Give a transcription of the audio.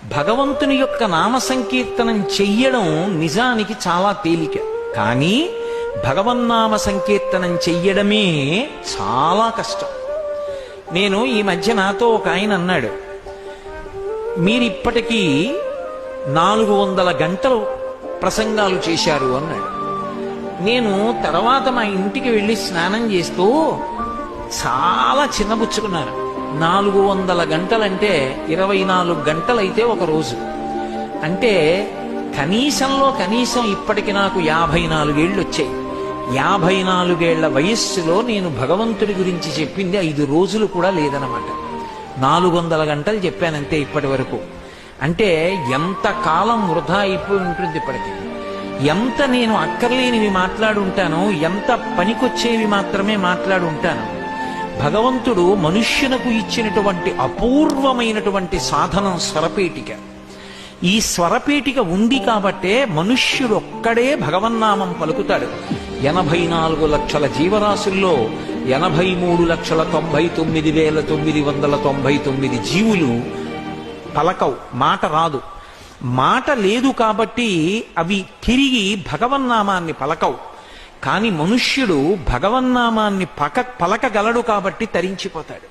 భగవంతుని యొక్క నామ సంకీర్తనం చెయ్యడం నిజానికి చాలా తేలిక, కానీ భగవన్నామ సంకీర్తనం చెయ్యడమే చాలా కష్టం. నేను ఈ మధ్య నాతో ఒక ఆయన అన్నాడు, మీరిప్పటికీ 400 గంటలు ప్రసంగాలు చేశారు అన్నాడు. నేను తర్వాత మా ఇంటికి వెళ్ళి స్నానం చేస్తూ చాలా చిన్నబుచ్చుకున్నాను. 400 గంటలంటే 24 గంటలైతే ఒక రోజు. అంటే కనీసంలో కనీసం ఇప్పటికి నాకు 54 ఏళ్ళు వచ్చాయి. 54 ఏళ్ల వయస్సులో నేను భగవంతుడి గురించి చెప్పింది 5 రోజులు కూడా లేదనమాట. 400 గంటలు చెప్పానంతే ఇప్పటి వరకు. అంటే ఎంత కాలం వృధా అయిపోయి ఉంటుంది ఇప్పటికి. ఎంత నేను అక్కర్లేనివి మాట్లాడుంటానో, ఎంత పనికొచ్చేవి మాత్రమే మాట్లాడుంటాను. భగవంతుడు మనుష్యునకు ఇచ్చినటువంటి అపూర్వమైనటువంటి సాధనం స్వరపేటిక. ఈ స్వరపేటిక ఉంది కాబట్టే మనుష్యుడు ఒక్కడే భగవన్నామం పలుకుతాడు. 84 లక్షల జీవరాశుల్లో 83,99,999 జీవులు పలకవు, మాట రాదు. మాట లేదు కాబట్టి అవి తిరిగి భగవన్నామాన్ని పలకవు. కాని మనుష్యుడు భగవన్నామాన్ని పలకగలడు కాబట్టి తరించిపోతాడు.